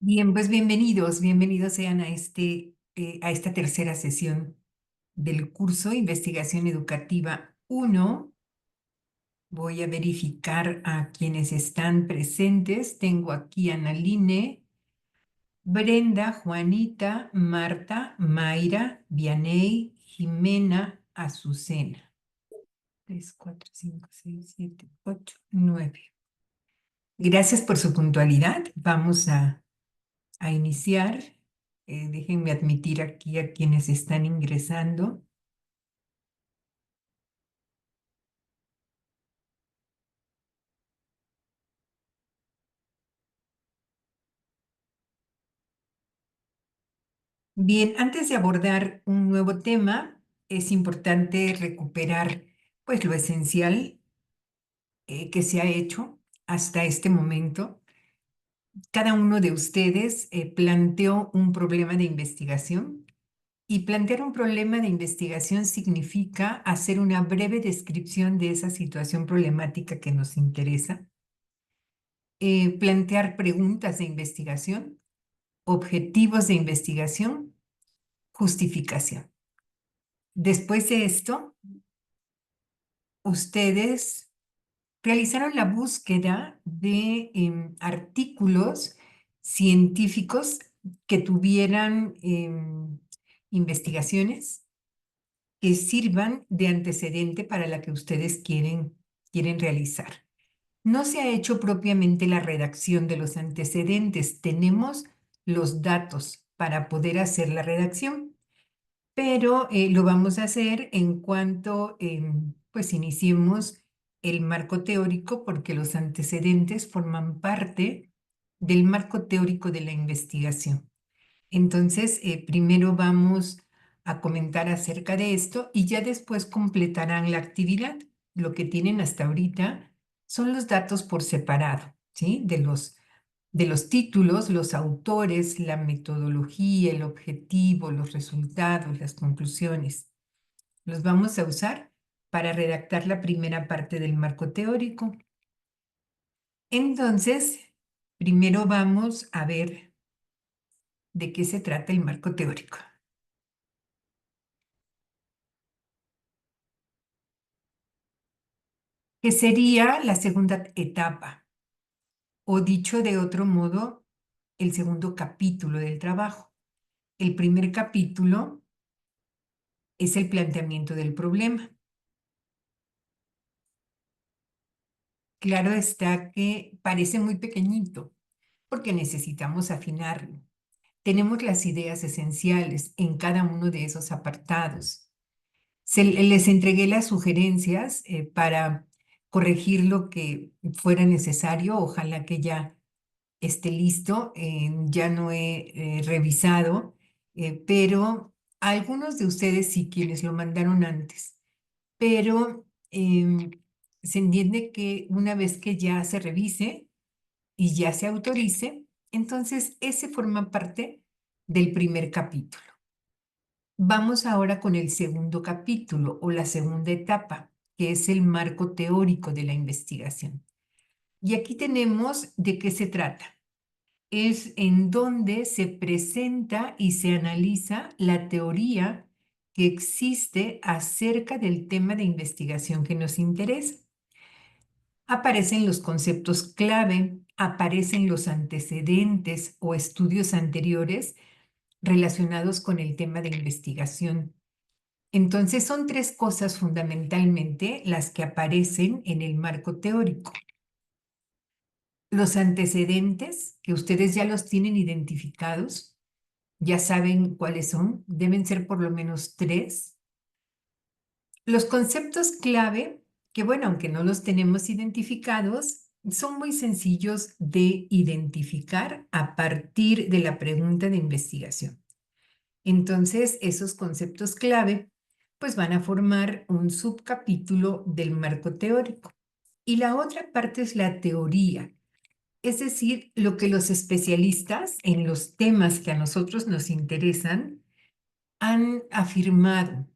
Bien, pues bienvenidos sean a esta tercera sesión del curso Investigación Educativa 1. Voy a verificar a quienes están presentes. Tengo aquí a Analine, Brenda, Juanita, Marta, Mayra, Vianey, Jimena, Azucena. 3, 4, 5, 6, 7, 8, 9. Gracias por su puntualidad. Vamos a iniciar. Déjenme admitir aquí a quienes están ingresando. Bien, antes de abordar un nuevo tema, es importante recuperar pues lo esencial que se ha hecho hasta este momento. Cada uno de ustedes planteó un problema de investigación y plantear un problema de investigación significa hacer una breve descripción de esa situación problemática que nos interesa, plantear preguntas de investigación, objetivos de investigación, justificación. Después de esto, ustedes realizaron la búsqueda de artículos científicos que tuvieran investigaciones que sirvan de antecedente para la que ustedes quieren realizar. No se ha hecho propiamente la redacción de los antecedentes. Tenemos los datos para poder hacer la redacción, pero lo vamos a hacer en cuanto pues iniciemos el marco teórico, porque los antecedentes forman parte del marco teórico de la investigación. Entonces, primero vamos a comentar acerca de esto y ya después completarán la actividad. Lo que tienen hasta ahorita son los datos por separado, ¿sí? De los títulos, los autores, la metodología, el objetivo, los resultados, las conclusiones. Los vamos a usar para redactar la primera parte del marco teórico. Entonces, primero vamos a ver de qué se trata el marco teórico. Que sería la segunda etapa, o dicho de otro modo, el segundo capítulo del trabajo. El primer capítulo es el planteamiento del problema. Claro está que parece muy pequeñito, porque necesitamos afinarlo. Tenemos las ideas esenciales en cada uno de esos apartados. Les entregué las sugerencias para corregir lo que fuera necesario. Ojalá que ya esté listo. Ya no he revisado, pero algunos de ustedes sí, quienes lo mandaron antes. Pero se entiende que una vez que ya se revise y ya se autorice, entonces ese forma parte del primer capítulo. Vamos ahora con el segundo capítulo o la segunda etapa, que es el marco teórico de la investigación. Y aquí tenemos de qué se trata. Es en donde se presenta y se analiza la teoría que existe acerca del tema de investigación que nos interesa. Aparecen los conceptos clave, aparecen los antecedentes o estudios anteriores relacionados con el tema de investigación. Entonces son tres cosas fundamentalmente las que aparecen en el marco teórico. Los antecedentes, que ustedes ya los tienen identificados, ya saben cuáles son, deben ser por lo menos tres. Los conceptos clave, que bueno, aunque no los tenemos identificados, son muy sencillos de identificar a partir de la pregunta de investigación. Entonces, esos conceptos clave, pues van a formar un subcapítulo del marco teórico. Y la otra parte es la teoría, es decir, lo que los especialistas en los temas que a nosotros nos interesan han afirmado,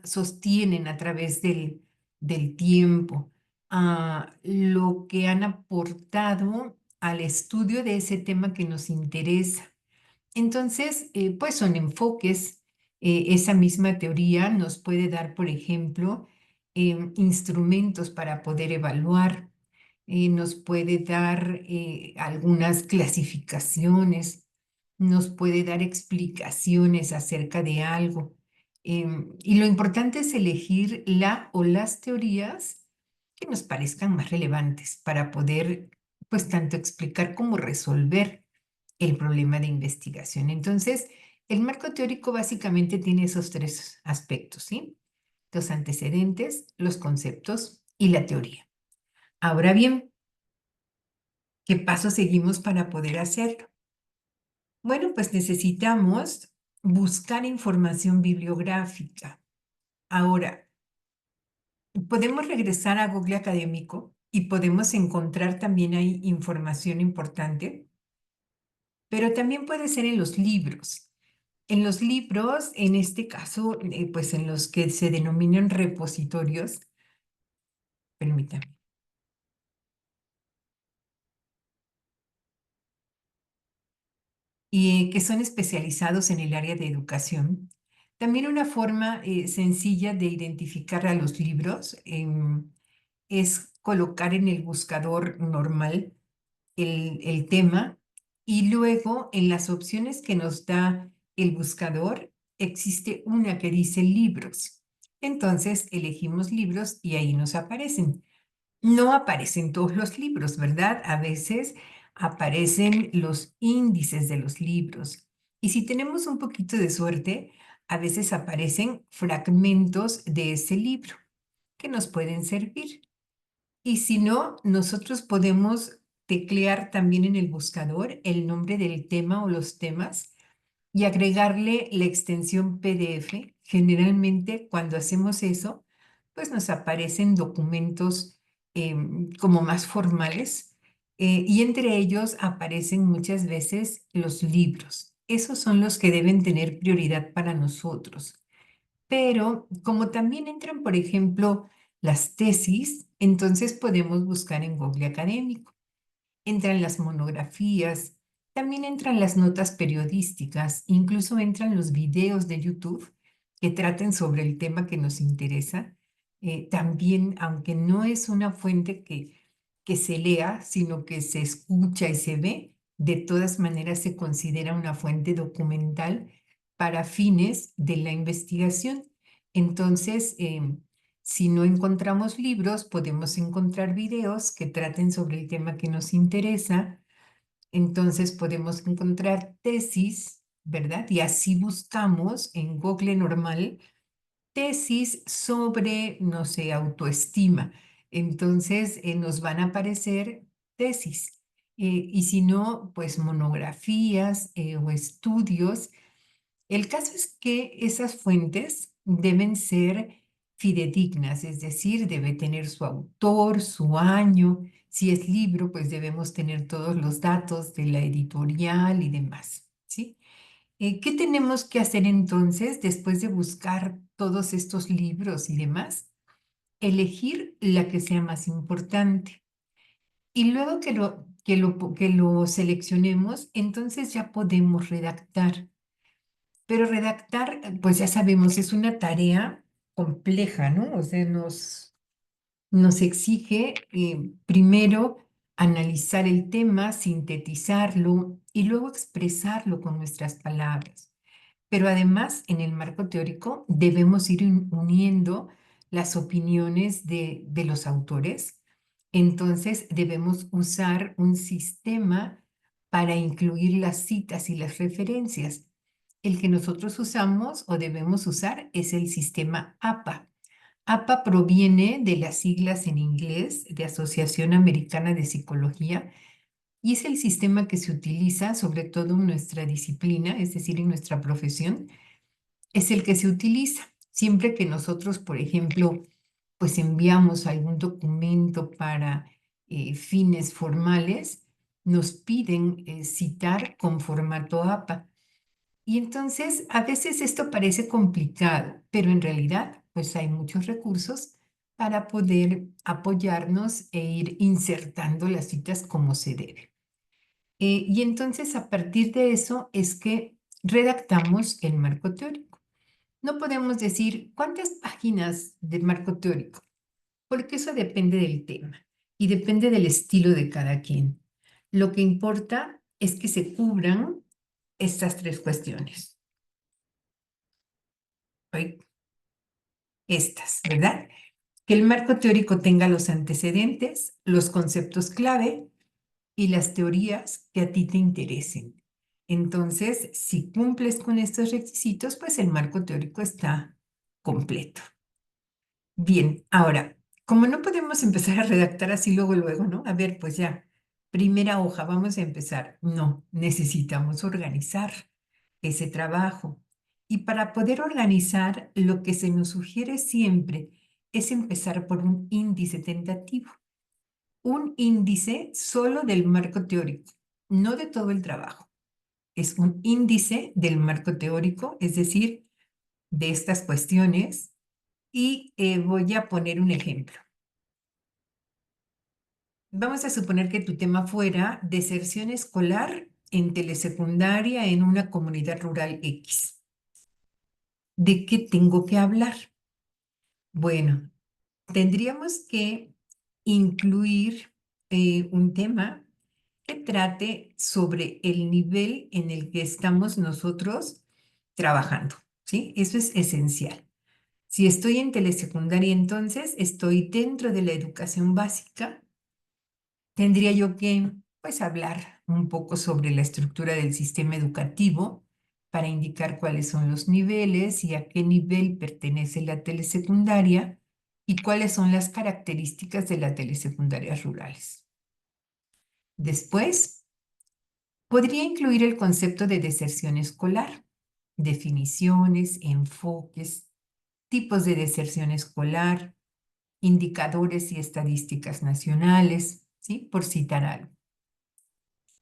sostienen a través del tiempo, lo que han aportado al estudio de ese tema que nos interesa. Entonces, pues son enfoques. Esa misma teoría nos puede dar, por ejemplo, instrumentos para poder evaluar, nos puede dar algunas clasificaciones, nos puede dar explicaciones acerca de algo. Y lo importante es elegir la o las teorías que nos parezcan más relevantes para poder, pues, tanto explicar como resolver el problema de investigación. Entonces, el marco teórico básicamente tiene esos tres aspectos, ¿sí? Los antecedentes, los conceptos y la teoría. Ahora bien, ¿qué pasos seguimos para poder hacerlo? Bueno, pues necesitamos buscar información bibliográfica. Ahora, podemos regresar a Google Académico y podemos encontrar también ahí información importante, pero también puede ser en los libros. En los libros, en este caso, pues en los que se denominan repositorios, permítame, y que son especializados en el área de educación. También una forma sencilla de identificar a los libros es colocar en el buscador normal el tema y luego en las opciones que nos da el buscador existe una que dice libros. Entonces elegimos libros y ahí nos aparecen. No aparecen todos los libros, ¿verdad? A veces aparecen los índices de los libros. Y si tenemos un poquito de suerte, a veces aparecen fragmentos de ese libro que nos pueden servir. Y si no, nosotros podemos teclear también en el buscador el nombre del tema o los temas y agregarle la extensión PDF. Generalmente, cuando hacemos eso, pues nos aparecen documentos como más formales y entre ellos aparecen muchas veces los libros. Esos son los que deben tener prioridad para nosotros. Pero como también entran, por ejemplo, las tesis, entonces podemos buscar en Google Académico. Entran las monografías, también entran las notas periodísticas, incluso entran los videos de YouTube que traten sobre el tema que nos interesa. También, aunque no es una fuente que se lea, sino que se escucha y se ve, de todas maneras se considera una fuente documental para fines de la investigación. Entonces, si no encontramos libros, podemos encontrar videos que traten sobre el tema que nos interesa. Entonces podemos encontrar tesis, ¿verdad? Y así buscamos en Google normal tesis sobre, no sé, autoestima. Entonces nos van a aparecer tesis. Y si no, pues monografías o estudios. El caso es que esas fuentes deben ser fidedignas, es decir, debe tener su autor, su año. Si es libro, pues debemos tener todos los datos de la editorial y demás, ¿sí? ¿Qué tenemos que hacer entonces después de buscar todos estos libros y demás? Elegir la que sea más importante. Y luego que lo seleccionemos, entonces ya podemos redactar. Pero redactar, pues ya sabemos, es una tarea compleja, ¿no? O sea, nos exige primero analizar el tema, sintetizarlo y luego expresarlo con nuestras palabras. Pero además, en el marco teórico, debemos ir uniendo las opiniones de los autores. Entonces, debemos usar un sistema para incluir las citas y las referencias. El que nosotros usamos o debemos usar es el sistema APA. APA proviene de las siglas en inglés de Asociación Americana de Psicología y es el sistema que se utiliza sobre todo en nuestra disciplina, es decir, en nuestra profesión, es el que se utiliza. Siempre que nosotros, por ejemplo, pues enviamos algún documento para fines formales, nos piden citar con formato APA. Y entonces, a veces esto parece complicado, pero en realidad, pues hay muchos recursos para poder apoyarnos e ir insertando las citas como se debe. Y entonces a partir de eso es que redactamos el marco teórico. No podemos decir cuántas páginas del marco teórico, porque eso depende del tema y depende del estilo de cada quien. Lo que importa es que se cubran estas tres cuestiones. ¿Ok? Estas, ¿verdad? Que el marco teórico tenga los antecedentes, los conceptos clave y las teorías que a ti te interesen. Entonces, si cumples con estos requisitos, pues el marco teórico está completo. Bien, ahora, como no podemos empezar a redactar así luego, luego, ¿no? A ver, pues ya, primera hoja, vamos a empezar. No, necesitamos organizar ese trabajo. Y para poder organizar, lo que se nos sugiere siempre es empezar por un índice tentativo. Un índice solo del marco teórico, no de todo el trabajo. Es un índice del marco teórico, es decir, de estas cuestiones. Y voy a poner un ejemplo. Vamos a suponer que tu tema fuera deserción escolar en telesecundaria en una comunidad rural X. ¿De qué tengo que hablar? Bueno, tendríamos que incluir un tema que trate sobre el nivel en el que estamos nosotros trabajando, ¿sí? Eso es esencial. Si estoy en telesecundaria, entonces estoy dentro de la educación básica. Tendría yo que, pues, hablar un poco sobre la estructura del sistema educativo para indicar cuáles son los niveles y a qué nivel pertenece la telesecundaria y cuáles son las características de las telesecundarias rurales. Después, podría incluir el concepto de deserción escolar, definiciones, enfoques, tipos de deserción escolar, indicadores y estadísticas nacionales, ¿sí? Por citar algo.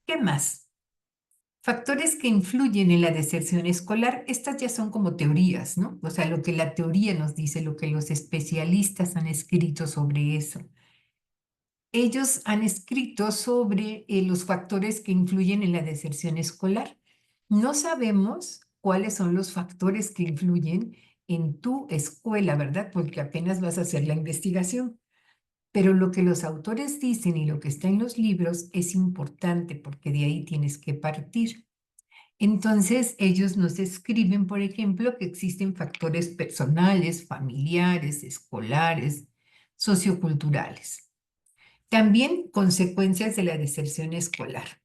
¿Qué más? Factores que influyen en la deserción escolar, estas ya son como teorías, ¿no? O sea, lo que la teoría nos dice, lo que los especialistas han escrito sobre eso. Ellos han escrito sobre los factores que influyen en la deserción escolar. No sabemos cuáles son los factores que influyen en tu escuela, ¿verdad? Porque apenas vas a hacer la investigación. Pero lo que los autores dicen y lo que está en los libros es importante porque de ahí tienes que partir. Entonces, ellos nos escriben, por ejemplo, que existen factores personales, familiares, escolares, socioculturales. También consecuencias de la deserción escolar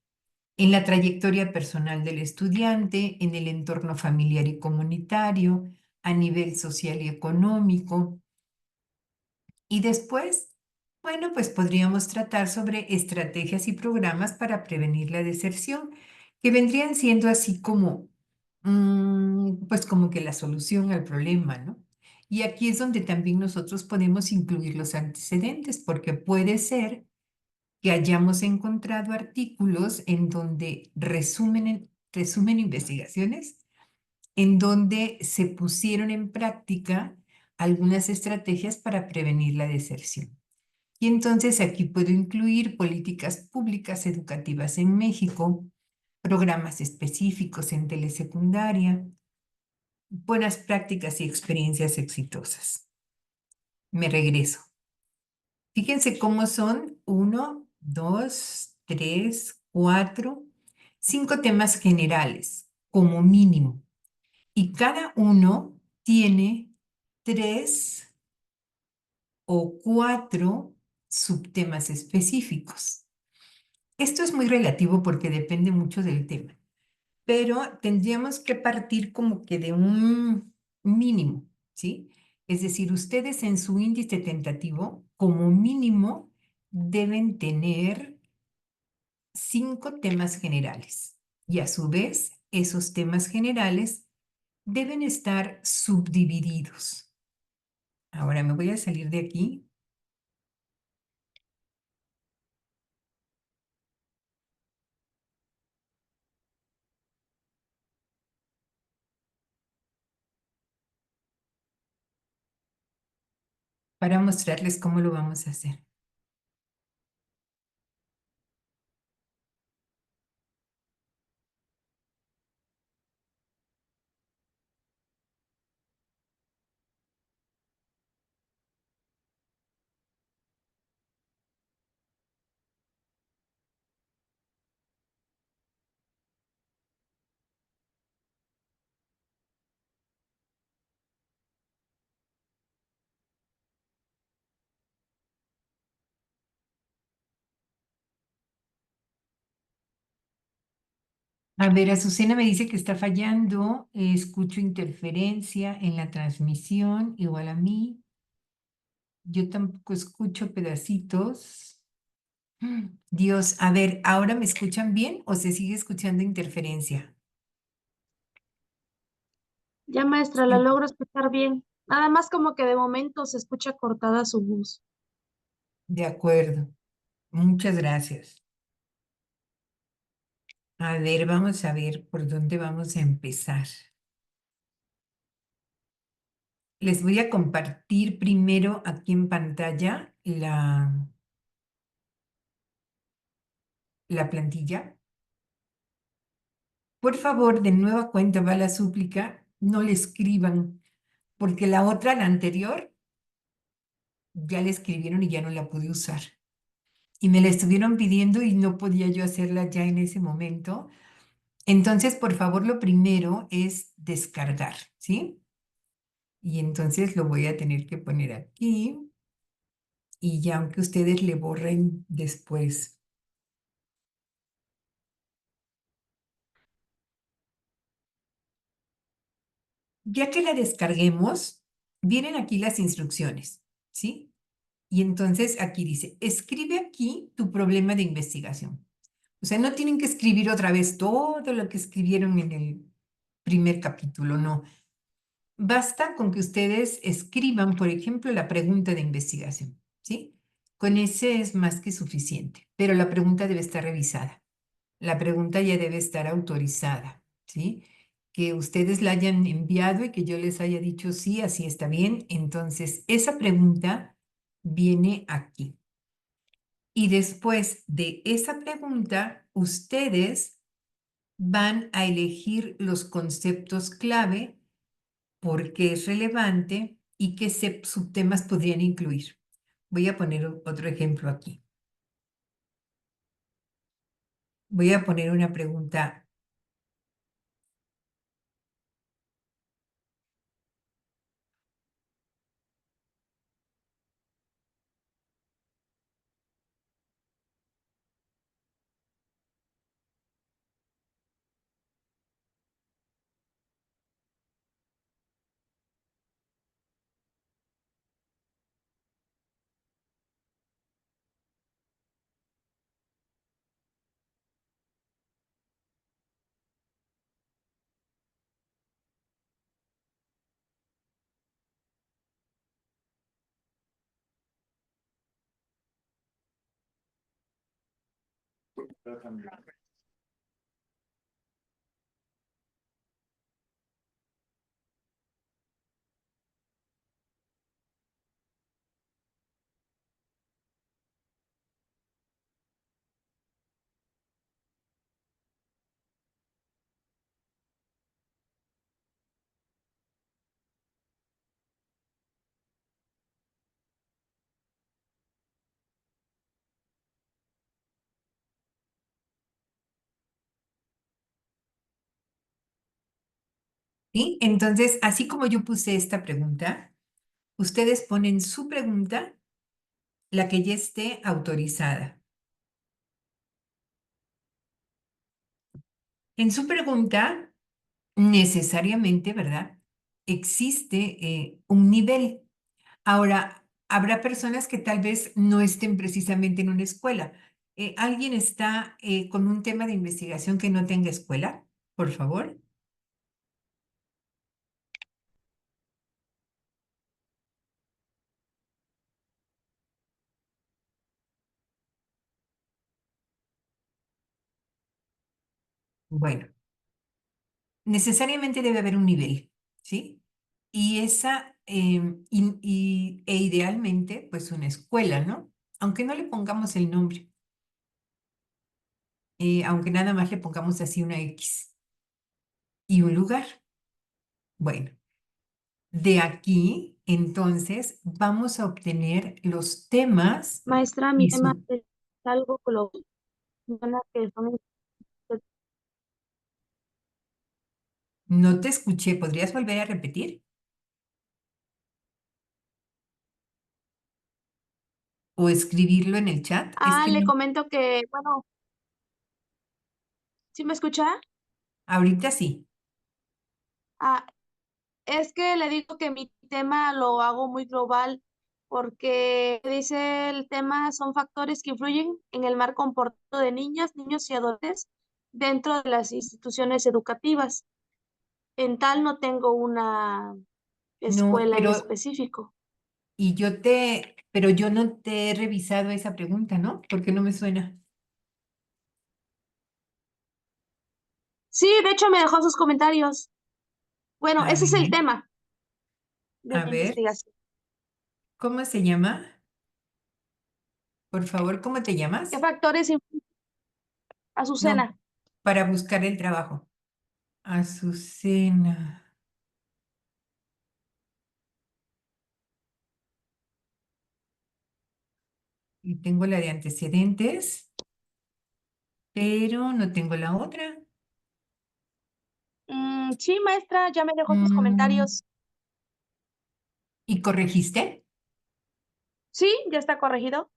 en la trayectoria personal del estudiante, en el entorno familiar y comunitario, a nivel social y económico. Y después, bueno, pues podríamos tratar sobre estrategias y programas para prevenir la deserción, que vendrían siendo así como, pues como que la solución al problema, ¿no? Y aquí es donde también nosotros podemos incluir los antecedentes, porque puede ser que hayamos encontrado artículos en donde resumen investigaciones, en donde se pusieron en práctica algunas estrategias para prevenir la deserción. Y entonces aquí puedo incluir políticas públicas educativas en México, programas específicos en telesecundaria, buenas prácticas y experiencias exitosas. Me regreso. Fíjense cómo son uno, dos, tres, cuatro, cinco temas generales como mínimo. Y cada uno tiene tres o cuatro subtemas específicos. Esto es muy relativo porque depende mucho del tema, pero tendríamos que partir como que de un mínimo, ¿sí? Es decir, ustedes en su índice tentativo, como mínimo, deben tener cinco temas generales y a su vez esos temas generales deben estar subdivididos. Ahora me voy a salir de aquí para mostrarles cómo lo vamos a hacer. A ver, Azucena me dice que está fallando. Escucho interferencia en la transmisión, igual a mí. Yo tampoco escucho pedacitos. Dios, a ver, ¿ahora me escuchan bien o se sigue escuchando interferencia? Ya, maestra, la Sí. logro escuchar bien. Nada más como que de momento se escucha cortada su voz. De acuerdo. Muchas gracias. A ver, vamos a ver por dónde vamos a empezar. Les voy a compartir primero aquí en pantalla la plantilla. Por favor, de nueva cuenta va la súplica, no le escriban, porque la otra, la anterior, ya le escribieron y ya no la pude usar. Y me la estuvieron pidiendo y no podía yo hacerla ya en ese momento. Entonces, por favor, lo primero es descargar, ¿sí? Y entonces lo voy a tener que poner aquí y ya aunque ustedes le borren después. Ya que la descarguemos, vienen aquí las instrucciones, ¿sí? Y entonces aquí dice, escribe aquí tu problema de investigación. O sea, no tienen que escribir otra vez todo lo que escribieron en el primer capítulo, no. Basta con que ustedes escriban, por ejemplo, la pregunta de investigación, ¿sí? Con ese es más que suficiente, pero la pregunta debe estar revisada. La pregunta ya debe estar autorizada, ¿sí? Que ustedes la hayan enviado y que yo les haya dicho sí, así está bien. Entonces, esa pregunta viene aquí. Y después de esa pregunta, ustedes van a elegir los conceptos clave, por qué es relevante y qué subtemas podrían incluir. Voy a poner otro ejemplo aquí. Voy a poner una pregunta. ¿Sí? Entonces, así como yo puse esta pregunta, ustedes ponen su pregunta, la que ya esté autorizada. En su pregunta, necesariamente, ¿verdad? Existe un nivel. Ahora, habrá personas que tal vez no estén precisamente en una escuela. ¿Alguien está con un tema de investigación que no tenga escuela? Por favor. Bueno, necesariamente debe haber un nivel, ¿sí? Y e idealmente, pues una escuela, ¿no? Aunque no le pongamos el nombre, aunque nada más le pongamos así una X y un lugar. Bueno, de aquí, entonces, vamos a obtener los temas Maestra, mi y tema su... es algo con lo que son. No te escuché, ¿podrías volver a repetir? O escribirlo en el chat. Es Ah, que le no... comento que, bueno, ¿sí me escucha? Ahorita sí. Ah, es que le digo que mi tema lo hago muy global porque dice el tema son factores que influyen en el mal comportamiento de niñas, niños y adolescentes dentro de las instituciones educativas. En tal no tengo una No, escuela en pero, específico. pero yo no te he revisado esa pregunta, ¿no? Porque no me suena. Sí, de hecho me dejó sus comentarios. Bueno, A ese es el ver, tema de a mi ver, investigación. ¿cómo se llama? Por favor, ¿cómo te ¿Qué llamas? factores influyen? No, Azucena. para buscar el trabajo. Azucena. Y tengo la de antecedentes, pero no tengo la otra. Sí, maestra, ya me dejó sus Mm, comentarios. ¿Y corregiste? Sí, ya está corregido.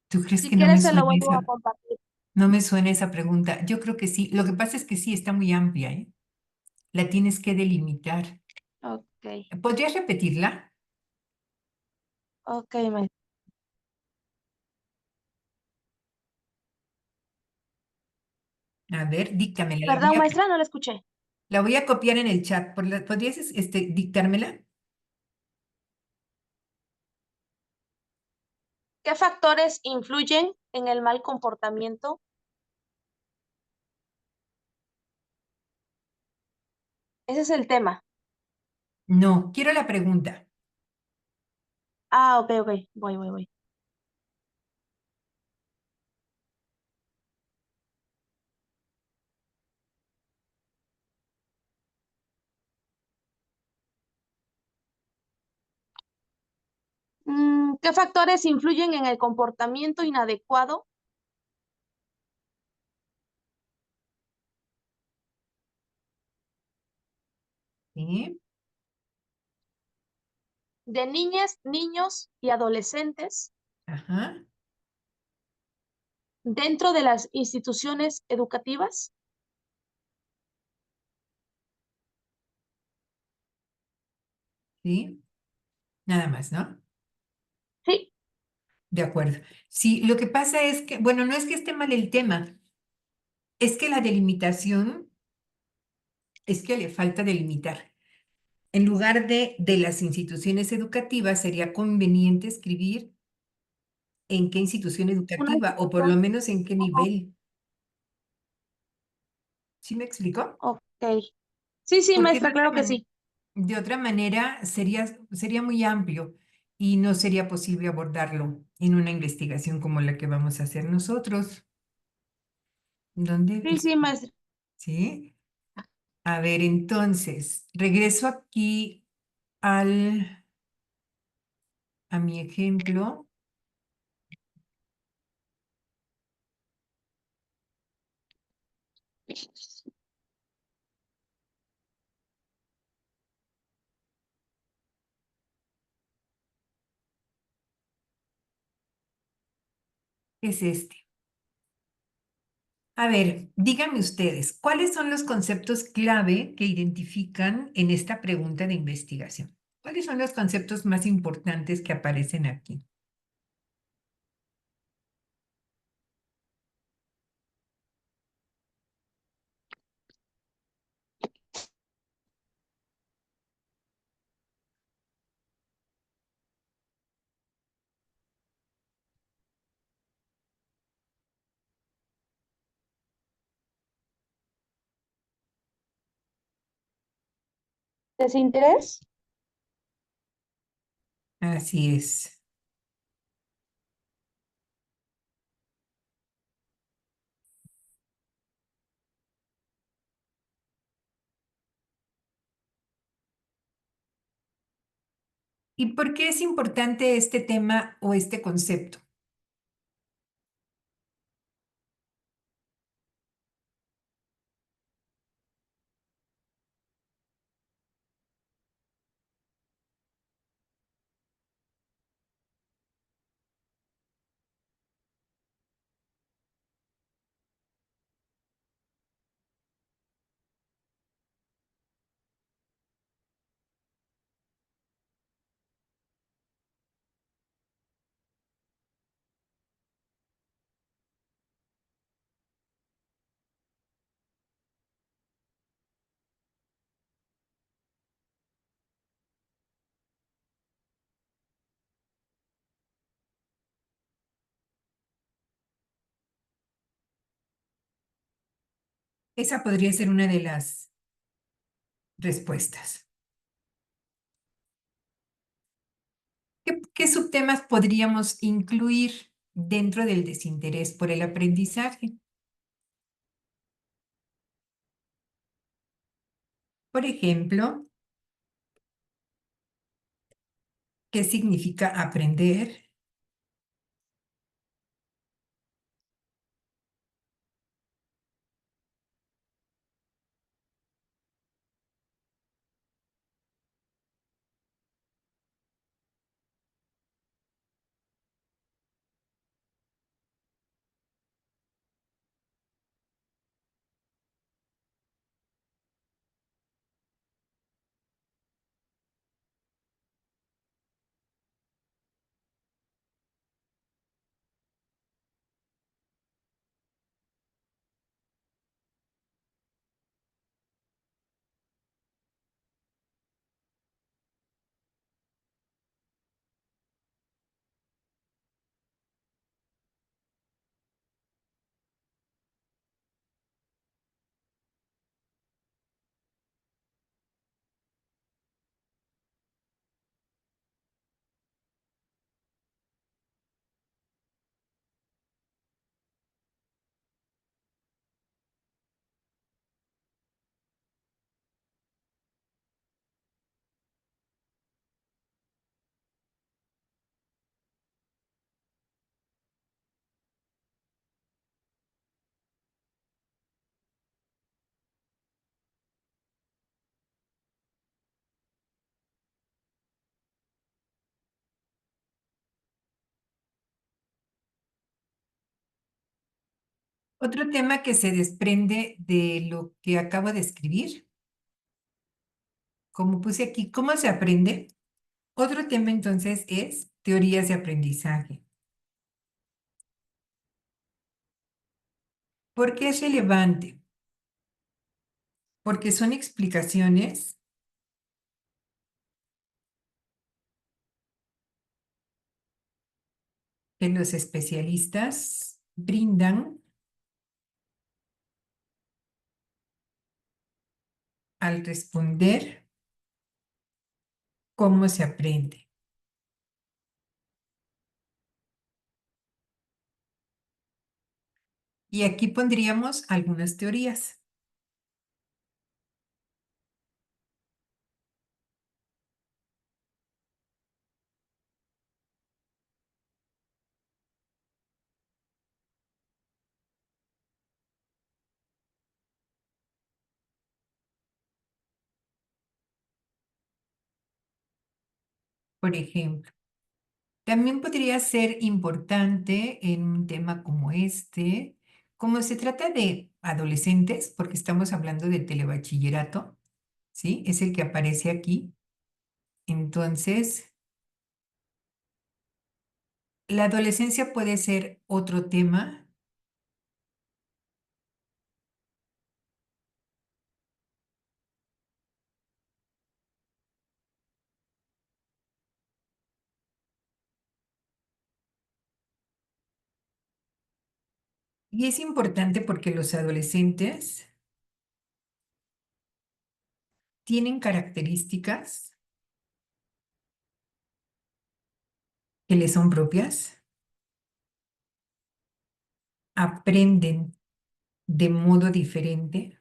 ¿Tú crees Si que no me quieres, se lo suena vuelvo a esa? compartir. No me suena esa pregunta. Yo creo que sí. Lo que pasa es que sí, está muy amplia, ¿eh? La tienes que delimitar. Ok, ¿Podrías repetirla? ok, maestra. A ver, díctamela. Perdón, maestra, no la escuché. La voy a copiar en el chat. ¿Podrías dictármela? ¿Qué factores influyen en el mal comportamiento? Ese es el tema. No, quiero la pregunta. Ah, ok, ok. Voy. ¿Qué factores influyen en el comportamiento inadecuado ¿Sí? de niñas, niños y adolescentes Ajá. dentro de las instituciones educativas? ¿Sí? Nada más, ¿no? Sí, De acuerdo. Sí, lo que pasa es que, bueno, no es que esté mal el tema, es que la delimitación es que le falta delimitar. En lugar de las instituciones educativas, sería conveniente escribir en qué institución una educativa o por lo institución. menos en qué Ajá, nivel. ¿Sí me explico? ok. Sí, sí, Porque maestra, claro que sí. de otra manera sería muy amplio y no sería posible abordarlo en una investigación como la que vamos a hacer nosotros. ¿Dónde Sí, sí, está? maestra. ¿Sí? A ver, entonces, regreso aquí al, a mi ejemplo. Es este. A ver, díganme ustedes, ¿cuáles son los conceptos clave que identifican en esta pregunta de investigación? ¿Cuáles son los conceptos más importantes que aparecen aquí? ¿Desinterés? Así es. ¿Y por qué es importante este tema o este concepto? Esa podría ser una de las respuestas. ¿Qué subtemas podríamos incluir dentro del desinterés por el aprendizaje? Por ejemplo, ¿qué significa aprender? Otro tema que se desprende de lo que acabo de escribir, como puse aquí, ¿cómo se aprende? Otro tema entonces es teorías de aprendizaje. ¿Por qué es relevante? Porque son explicaciones que los especialistas brindan al responder cómo se aprende. Y aquí pondríamos algunas teorías. Por ejemplo, también podría ser importante en un tema como este, como se trata de adolescentes, porque estamos hablando de telebachillerato, ¿sí? Es el que aparece aquí. Entonces, la adolescencia puede ser otro tema y es importante porque los adolescentes tienen características que les son propias, aprenden de modo diferente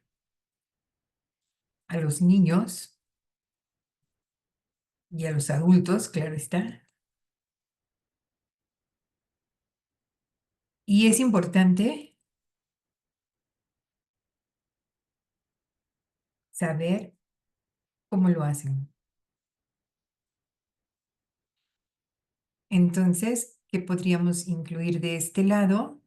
a los niños y a los adultos, claro está. Y es importante saber cómo lo hacen. Entonces, ¿qué podríamos incluir de este lado?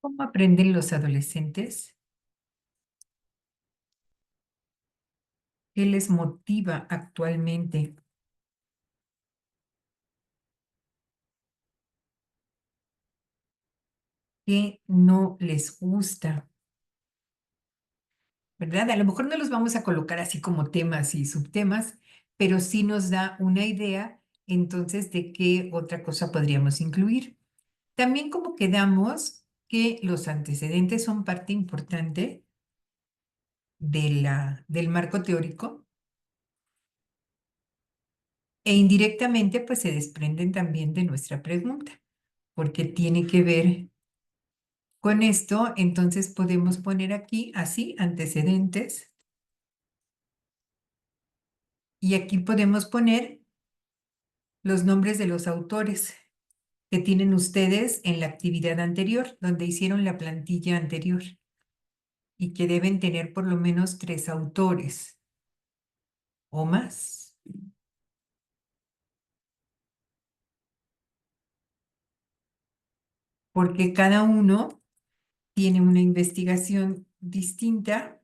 ¿Cómo aprenden los adolescentes? ¿Qué les motiva actualmente? ¿Qué no les gusta? ¿verdad? A lo mejor no los vamos a colocar así como temas y subtemas, pero sí nos da una idea entonces de qué otra cosa podríamos incluir. También como quedamos que los antecedentes son parte importante del marco teórico e indirectamente pues se desprenden también de nuestra pregunta, porque tiene que ver con esto, entonces podemos poner aquí así antecedentes y aquí podemos poner los nombres de los autores que tienen ustedes en la actividad anterior, donde hicieron la plantilla anterior y que deben tener por lo menos 3 autores o más, porque cada uno tiene una investigación distinta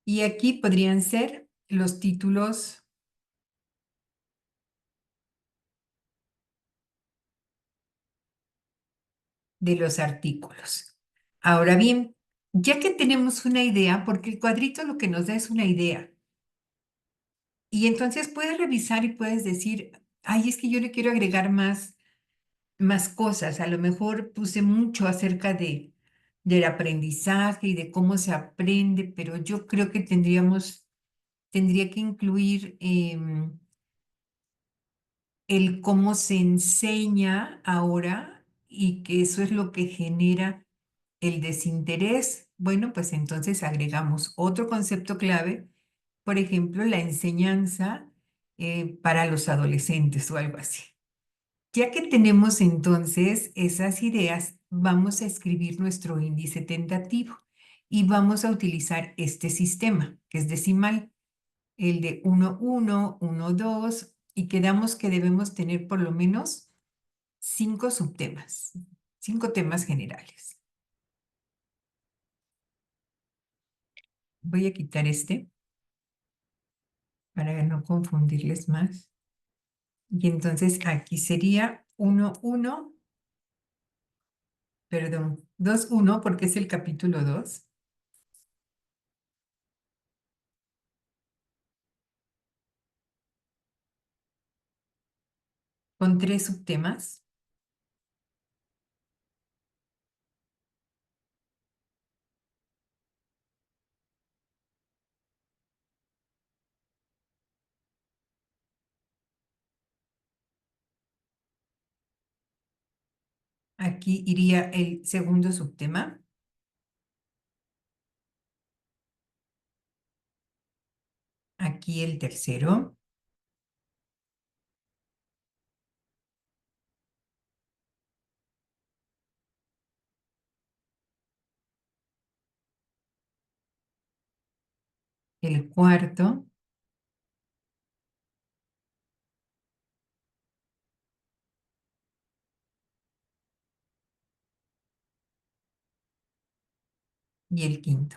y aquí podrían ser los títulos de los artículos. Ahora bien, ya que tenemos una idea, porque el cuadrito lo que nos da es una idea, y entonces puedes revisar y puedes decir, ay, es que yo le quiero agregar más cosas. A lo mejor puse mucho acerca del aprendizaje y de cómo se aprende, pero yo creo que tendría que incluir el cómo se enseña ahora y que eso es lo que genera el desinterés. Bueno, pues entonces agregamos otro concepto clave, por ejemplo, la enseñanza para los adolescentes o algo así. Ya que tenemos entonces esas ideas, vamos a escribir nuestro índice tentativo y vamos a utilizar este sistema, que es decimal, el de 1, 1, 1, 2, y quedamos que debemos tener por lo menos 5 subtemas, 5 temas generales. Voy a quitar este para no confundirles más. Y entonces aquí sería 1, 1, perdón, 2, 1, porque es el capítulo 2, con 3 subtemas. Aquí iría el segundo subtema, aquí el tercero, el cuarto y el quinto.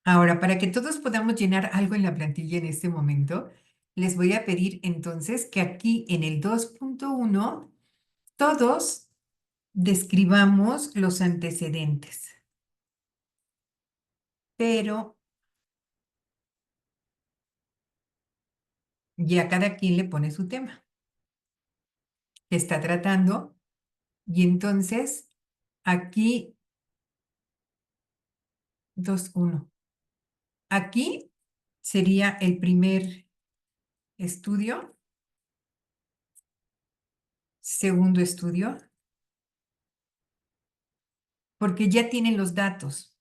Ahora, para que todos podamos llenar algo en la plantilla en este momento, les voy a pedir entonces que aquí en el 2.1 todos describamos los antecedentes, pero ya cada quien le pone su tema que está tratando y entonces aquí 2.1. Aquí sería el primer estudio, segundo estudio, porque ya tienen los datos.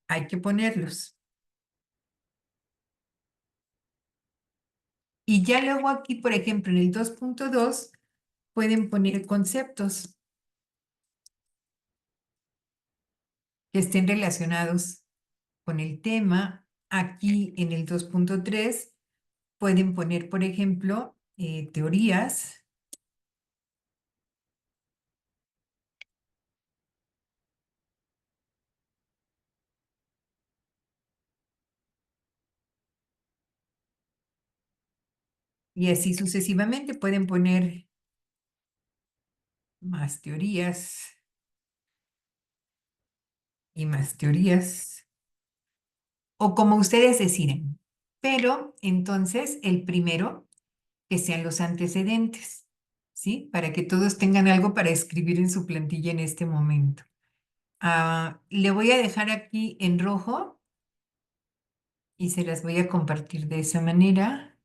Hay que ponerlos. Y ya luego aquí, por ejemplo, en el 2.2 pueden poner conceptos que estén relacionados con el tema. Aquí en el 2.3 pueden poner, por ejemplo, teorías Y así sucesivamente pueden poner más teorías y más teorías, o como ustedes deciden. Pero entonces el primero, que sean los antecedentes, ¿sí? Para que todos tengan algo para escribir en su plantilla en este momento. Le voy a dejar aquí en rojo y se las voy a compartir de esa manera.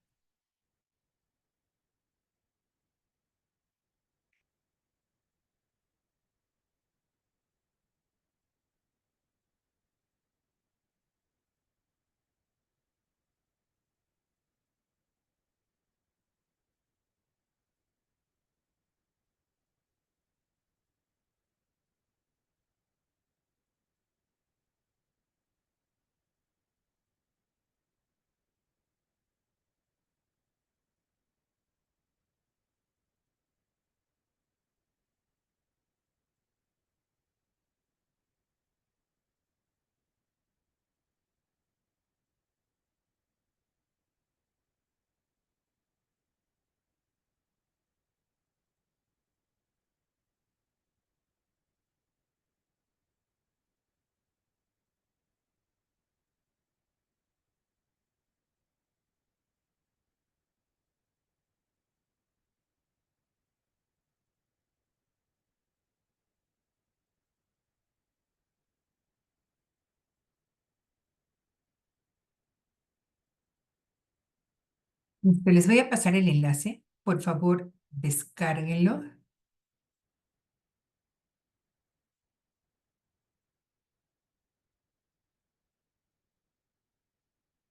Les voy a pasar el enlace. Por favor, descárguenlo.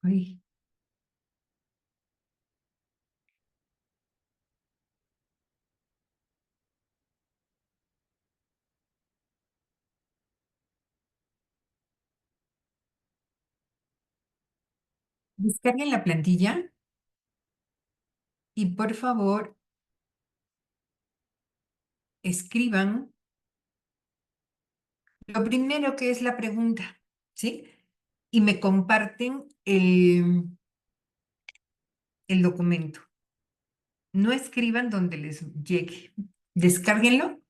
Ay, descarguen la plantilla y por favor escriban lo primero que es la pregunta, ¿sí? Y me comparten el documento. No escriban donde les llegue. Descárguenlo,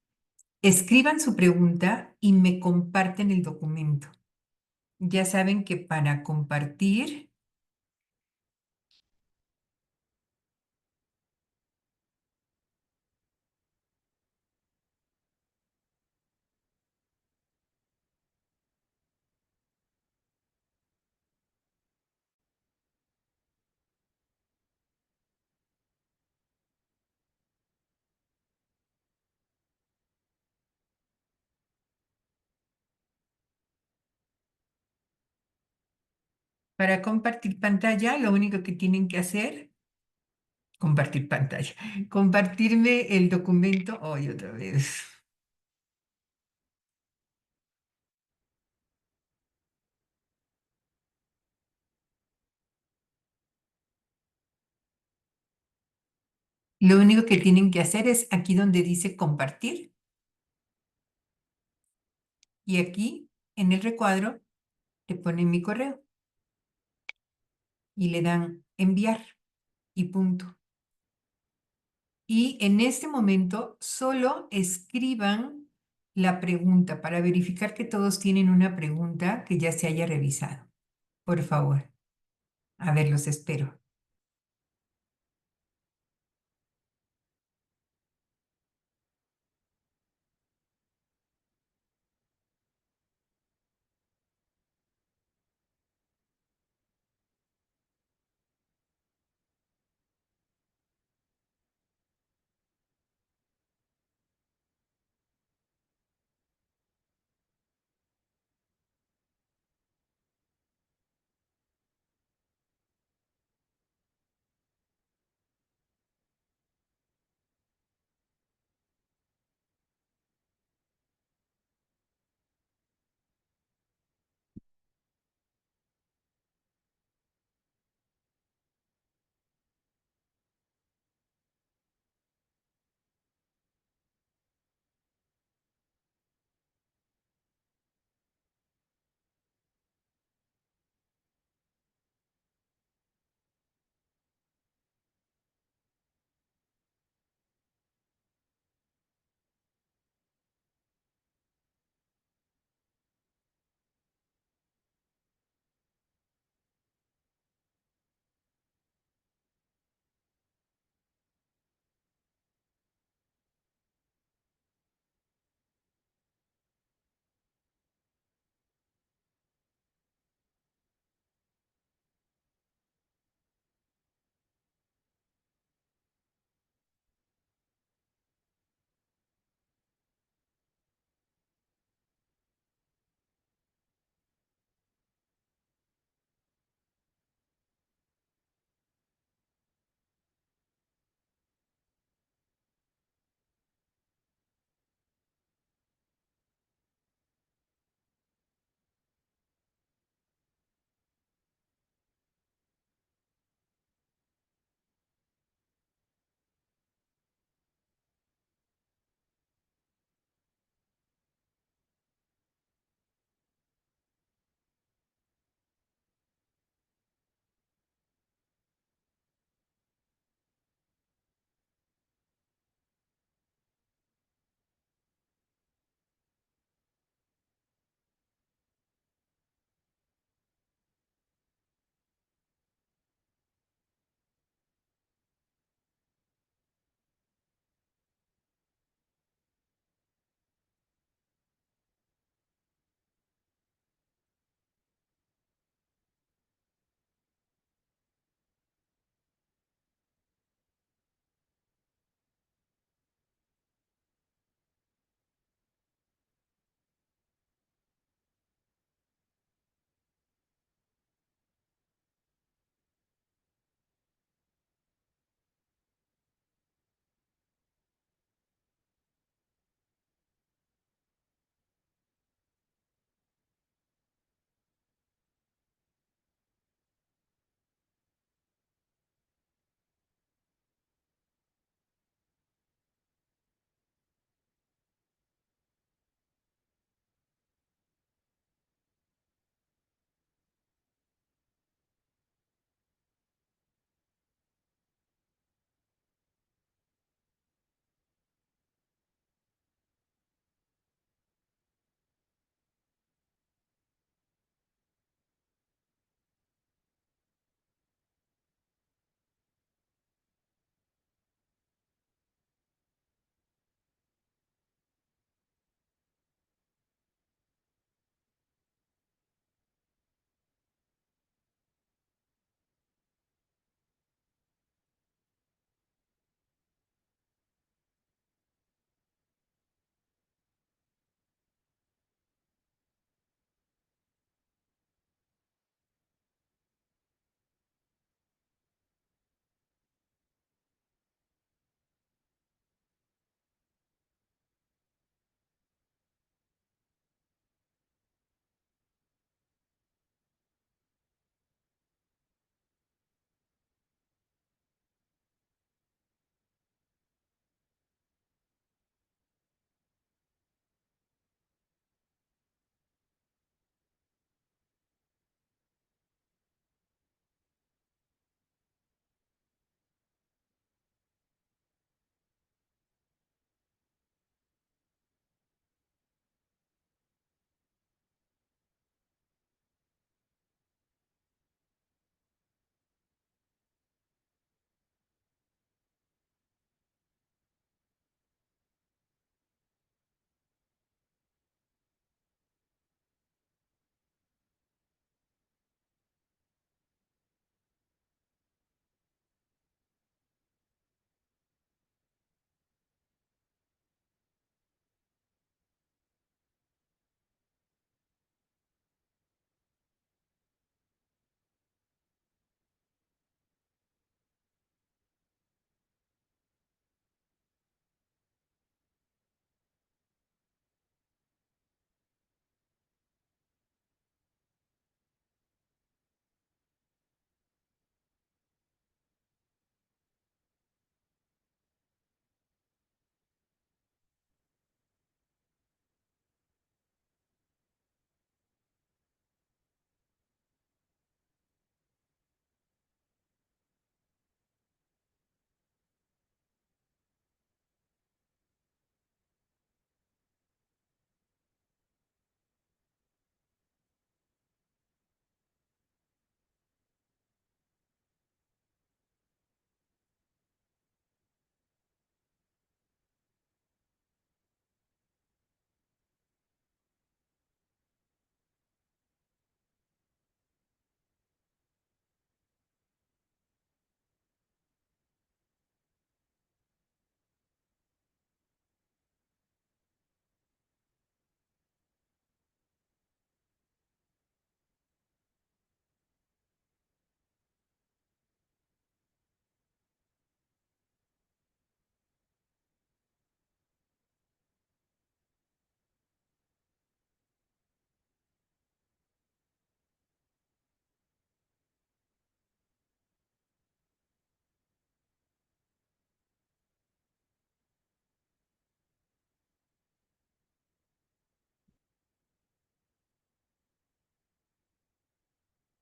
escriban su pregunta y me comparten el documento. Ya saben que para compartir, para compartir pantalla, lo único que tienen que hacer, compartir pantalla, compartirme el documento hoy otra vez. Lo único que tienen que hacer es aquí donde dice compartir y aquí en el recuadro le ponen mi correo y le dan enviar y punto. Y en este momento solo escriban la pregunta para verificar que todos tienen una pregunta que ya se haya revisado. Por favor. A ver, los espero.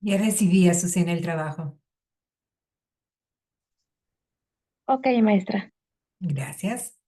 Ya recibí, Azucena, el trabajo. Ok, maestra. Gracias.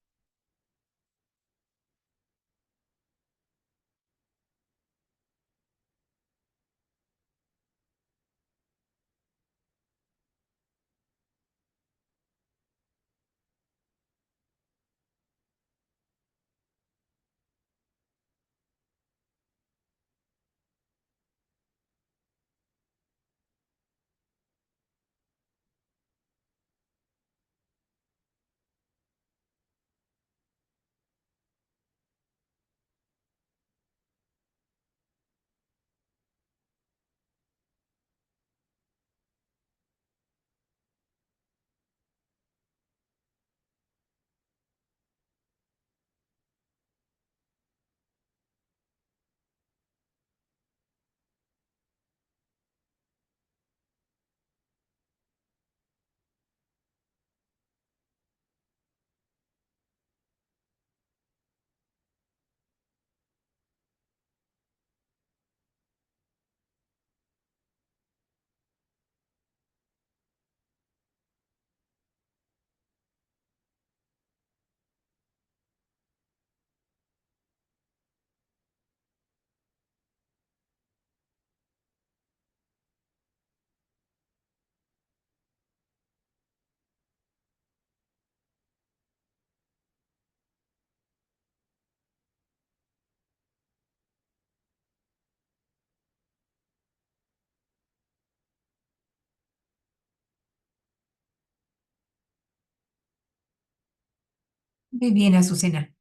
Muy bien, Azucena.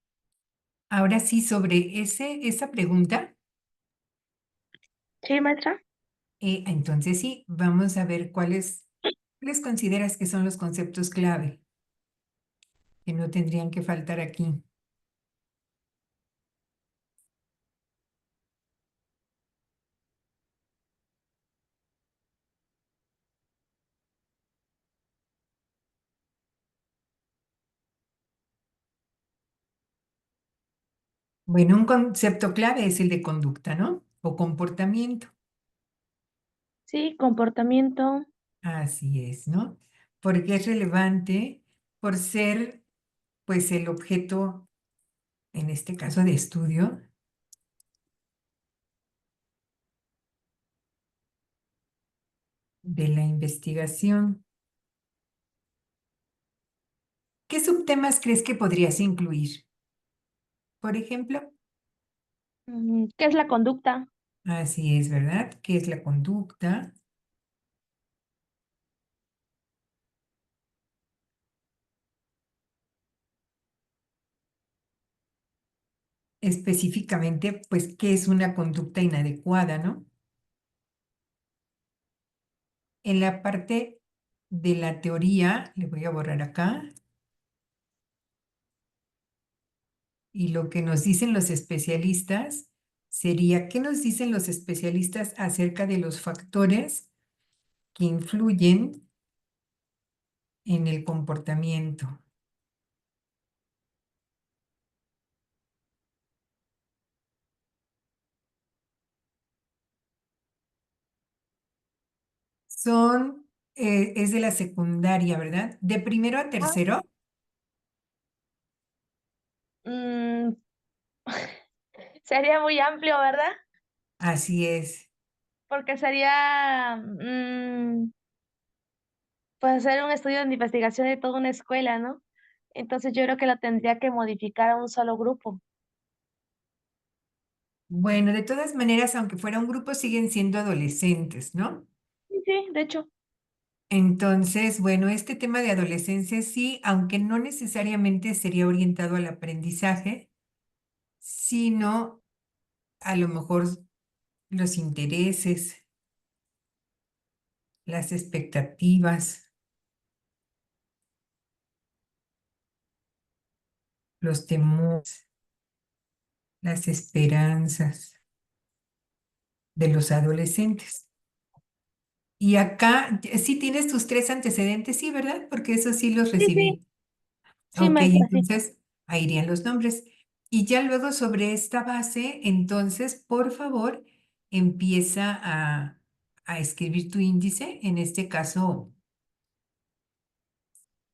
Ahora sí, sobre esa pregunta, Sí, maestra. entonces sí, vamos a ver cuáles consideras que son los conceptos clave que no tendrían que faltar aquí. Bueno, un concepto clave es el de conducta, ¿no? O comportamiento. Sí, comportamiento. Así es, ¿no? Porque es relevante por ser, pues, el objeto, en este caso de estudio, de la investigación. ¿Qué subtemas crees que podrías incluir? Por ejemplo, ¿Qué es la conducta? así es, ¿verdad? ¿Qué es la conducta? Específicamente, pues, ¿qué es una conducta inadecuada, ¿no? En la parte de la teoría, le voy a borrar acá, y lo que nos dicen los especialistas sería, ¿qué nos dicen los especialistas acerca de los factores que influyen en el comportamiento? Es de la secundaria, ¿verdad? De primero a Ah, tercero, mm, sería muy amplio, ¿verdad? así es. Porque sería, pues hacer un estudio de investigación de toda una escuela, ¿no? Entonces yo creo que lo tendría que modificar a un solo grupo. Bueno, de todas maneras, aunque fuera un grupo, siguen siendo adolescentes, ¿no? Sí, sí, de hecho. Entonces, bueno, este tema de adolescencia sí, aunque no necesariamente sería orientado al aprendizaje, sino a lo mejor los intereses, las expectativas, los temores, las esperanzas de los adolescentes. Y acá sí tienes tus tres antecedentes, sí, ¿verdad? Porque eso sí los Sí, sí, recibí. sí, Ok, maestra, sí. entonces ahí irían los nombres. Y ya luego sobre esta base, entonces, por favor, empieza a escribir tu índice, en este caso,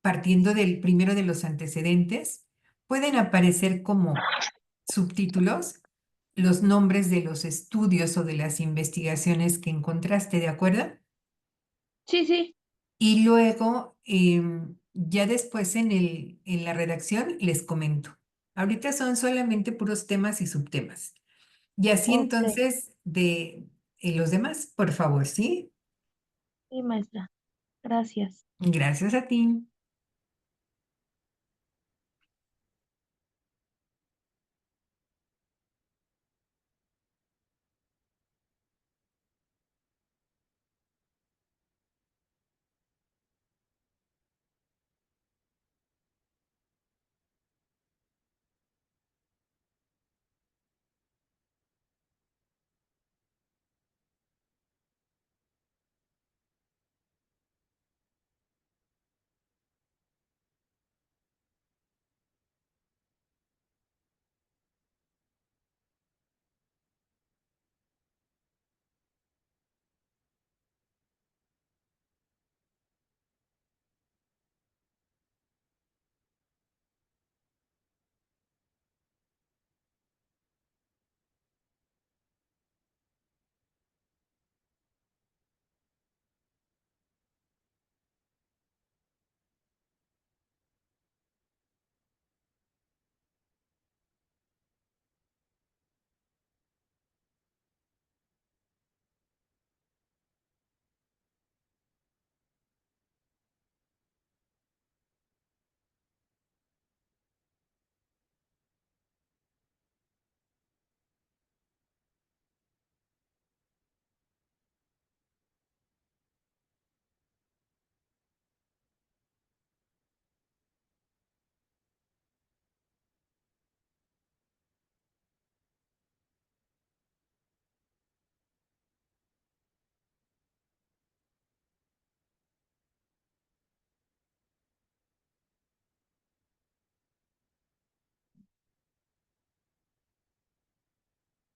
partiendo del primero de los antecedentes, pueden aparecer como subtítulos los nombres de los estudios o de las investigaciones que encontraste, ¿de acuerdo? Sí, sí. Y luego, ya después en la redacción les comento. Ahorita son solamente puros temas y subtemas. Y así Ok. entonces de los demás, por favor, ¿sí? Sí, maestra. Gracias. Gracias a ti.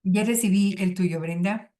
Ya recibí el tuyo, Brenda.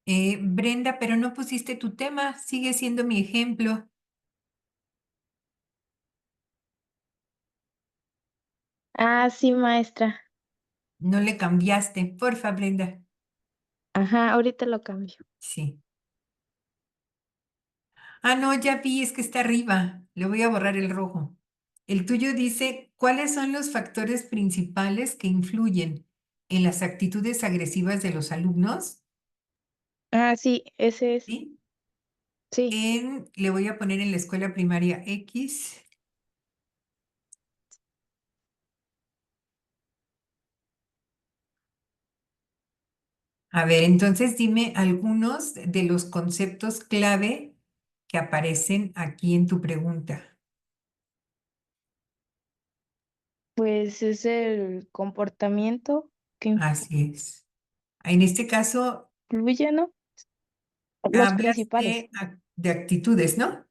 Brenda, pero no pusiste tu tema, sigue siendo mi ejemplo. Ah, sí, maestra. No le cambiaste, porfa, Brenda. Ajá, ahorita lo cambio. Sí. Ah, no, ya vi, es que está arriba. Le voy a borrar el rojo. El tuyo dice, ¿cuáles son los factores principales que influyen en las actitudes agresivas de los alumnos? Ah, sí, ese es. ¿Sí? Sí. Le voy a poner en la escuela primaria X. A ver, entonces dime algunos de los conceptos clave que aparecen aquí en tu pregunta. Pues es el comportamiento que Así es. En este caso, influye, ¿no? Los hablas principales. de actitudes, ¿no?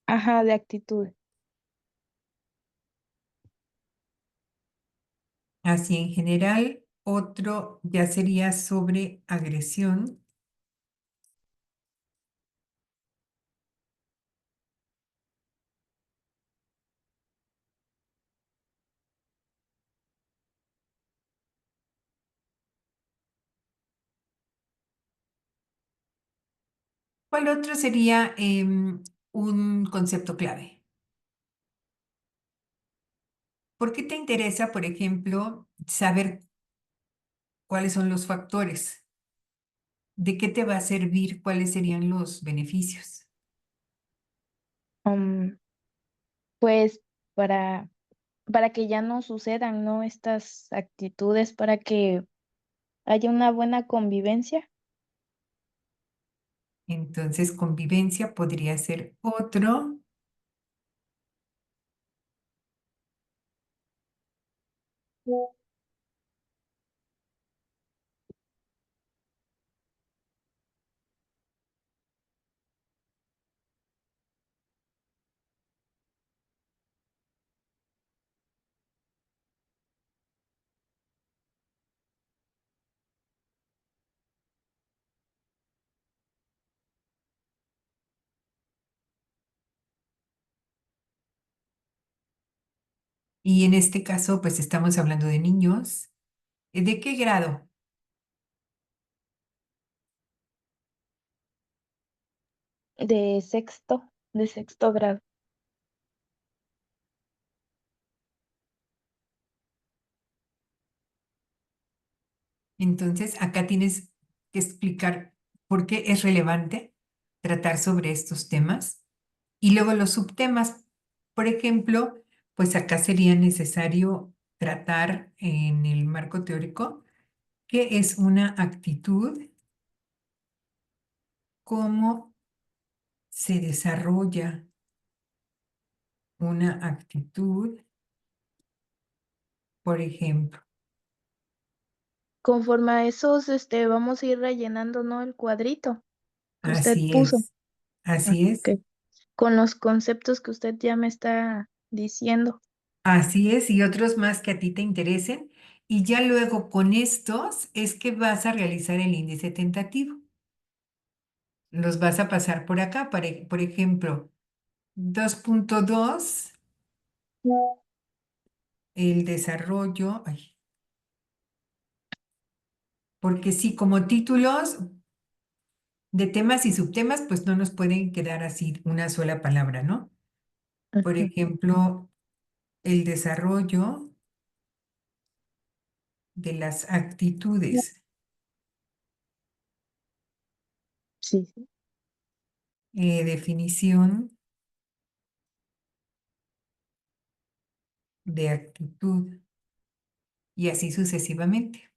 Ajá, de actitud. Así en general, otro ya sería sobre agresión. ¿Cuál otro sería un concepto clave? ¿Por qué te interesa, por ejemplo, saber cuáles son los factores? ¿De qué te va a servir? ¿Cuáles serían los beneficios? Um, pues para, para que ya no sucedan, ¿no? Estas actitudes, para que haya una buena convivencia. Entonces, convivencia podría ser otro. Y en este caso, pues estamos hablando de niños. ¿De qué grado? De sexto grado. Entonces, acá tienes que explicar por qué es relevante tratar sobre estos temas. Y luego los subtemas, por ejemplo, pues acá sería necesario tratar en el marco teórico qué es una actitud, cómo se desarrolla una actitud, por ejemplo. Conforme a esos, vamos a ir rellenando, ¿no? El cuadrito que usted Así puso. es, así es. Ok. Con los conceptos que usted ya me está diciendo. Así es, y otros más que a ti te interesen. Y ya luego con estos es que vas a realizar el índice tentativo. Los vas a pasar por acá, por ejemplo, 2.2, el desarrollo, ay, porque sí, como títulos de temas y subtemas, pues no nos pueden quedar así una sola palabra, ¿no? Por Ujú. ejemplo, el desarrollo de las actitudes, Sí, sí. definición de actitud y así sucesivamente.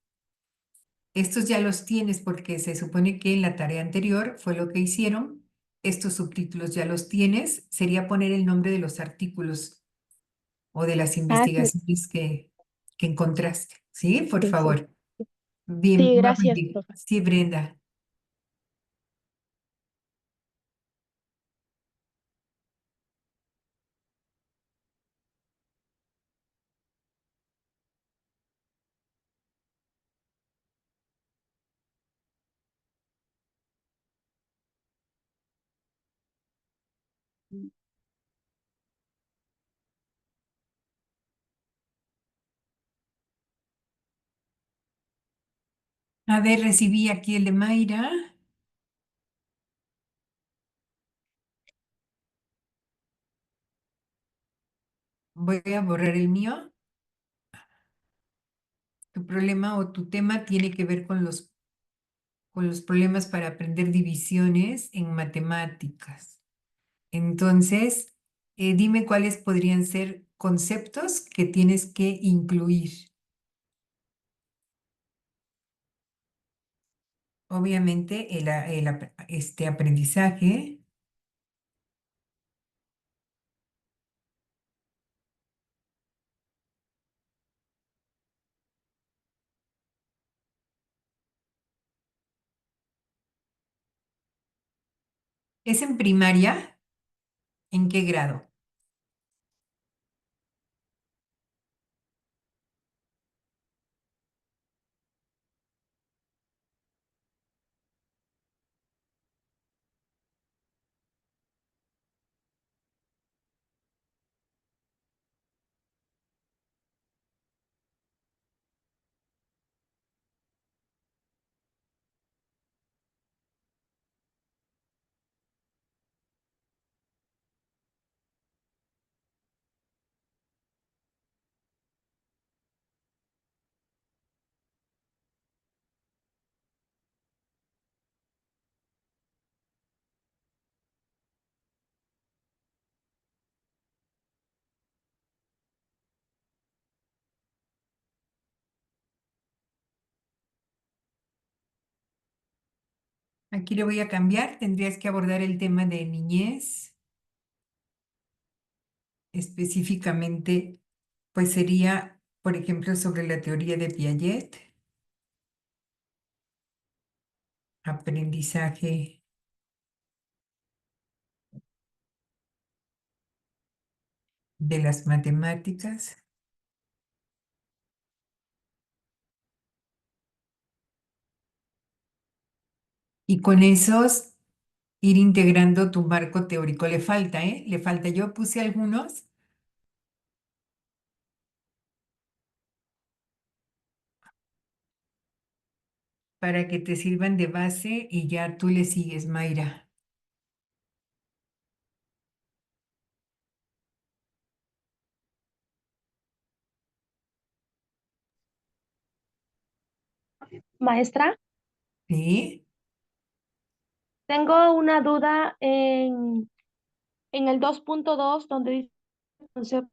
Estos ya los tienes porque se supone que en la tarea anterior fue lo que hicieron. Estos subtítulos ya los tienes. Sería poner el nombre de los artículos o de las Ah, sí, investigaciones que encontraste. ¿Sí? Por sí, sí. favor. Bien, Sí, va gracias, contigo. profe. Sí, Brenda. A ver, recibí aquí el de Mayra. Voy a borrar el mío. Tu problema o tu tema tiene que ver con los problemas para aprender divisiones en matemáticas. Entonces, dime cuáles podrían ser conceptos que tienes que incluir. Obviamente, este aprendizaje, ¿Es en primaria? ¿En qué grado? Aquí le voy a cambiar. Tendrías que abordar el tema de niñez. Específicamente, pues sería, por ejemplo, sobre la teoría de Piaget, aprendizaje de las matemáticas. Y con esos ir integrando tu marco teórico. Le falta, ¿eh? Le falta. Yo puse algunos para que te sirvan de base y ya tú le sigues, Mayra. Maestra, ¿Sí? tengo una duda en el 2.2 donde dice conceptos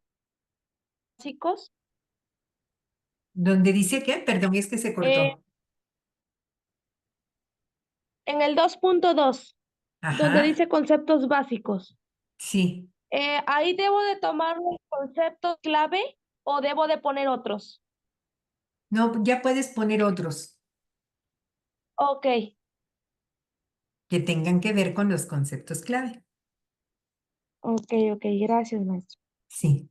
básicos. ¿Dónde dice qué? Perdón, es que se Eh, cortó. en el 2.2 donde Ajá, dice conceptos básicos, sí. ¿ahí debo de tomar los conceptos clave o debo de poner otros? No, ya puedes poner otros Ok, que tengan que ver con los conceptos clave. ok, gracias, maestra. Sí.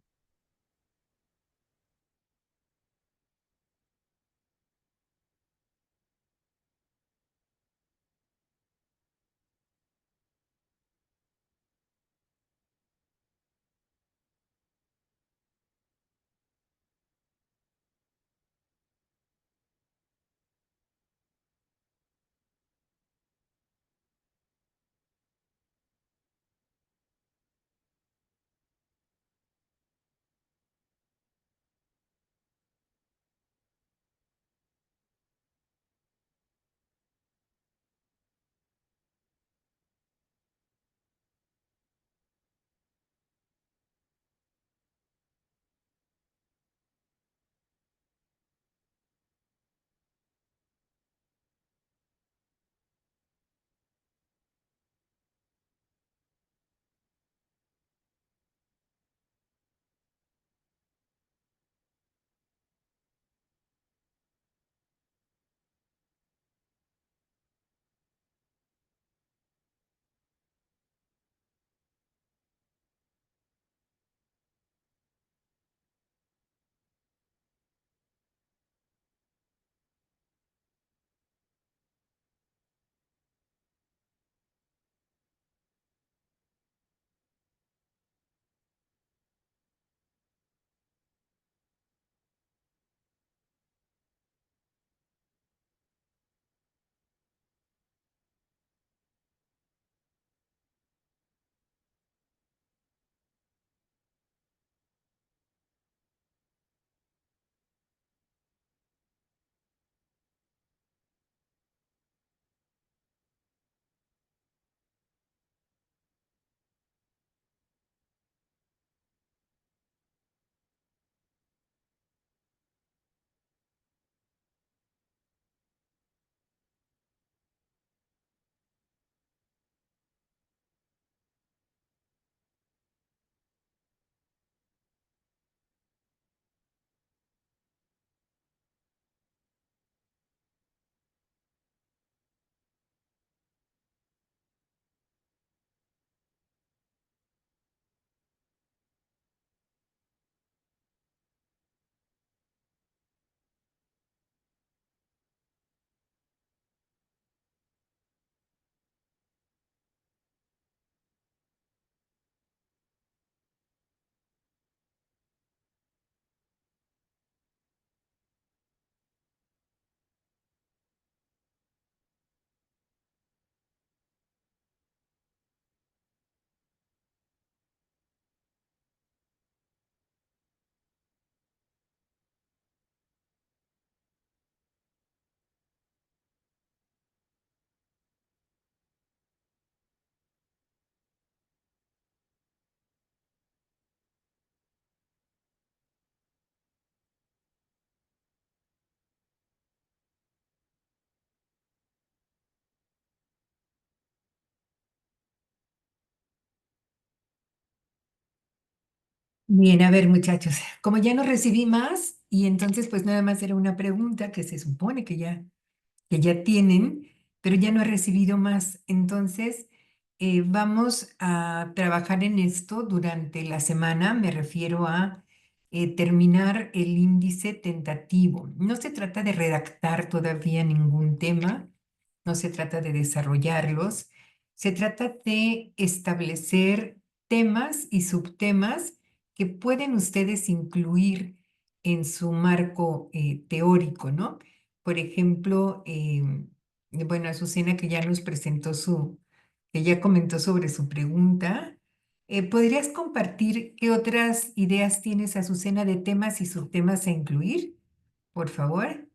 Bien, a ver, muchachos, como ya no recibí más y entonces pues nada más era una pregunta que se supone que ya tienen, pero ya no he recibido más. Entonces, vamos a trabajar en esto durante la semana. Me refiero a terminar el índice tentativo. No se trata de redactar todavía ningún tema, no se trata de desarrollarlos, se trata de establecer temas y subtemas que pueden ustedes incluir en su marco teórico, ¿no? Por ejemplo, bueno, Azucena que ya nos presentó que ya comentó sobre su pregunta, ¿podrías compartir qué otras ideas tienes, Azucena, de temas y subtemas a incluir? Por favor.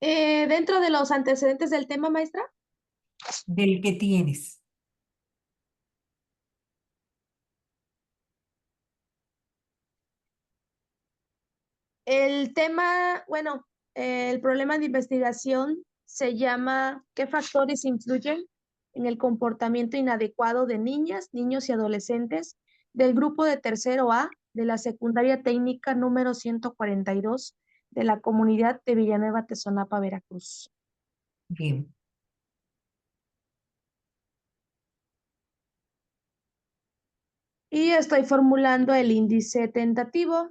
Dentro de los antecedentes del tema, maestra, Del que tienes. el tema, bueno, el problema de investigación se llama ¿qué factores influyen en el comportamiento inadecuado de niñas, niños y adolescentes del grupo de tercero A de la secundaria técnica número 142 de la comunidad de Villanueva, Tezonapa, Veracruz? Bien. Y estoy formulando el índice tentativo.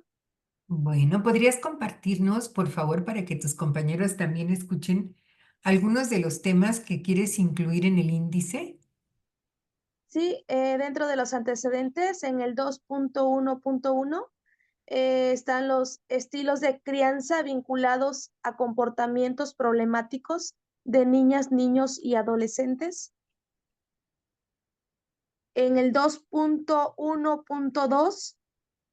Bueno, ¿podrías compartirnos, por favor, para que tus compañeros también escuchen algunos de los temas que quieres incluir en el índice? Sí, dentro de los antecedentes, en el 2.1.1 están los estilos de crianza vinculados a comportamientos problemáticos de niñas, niños y adolescentes. En el 2.1.2,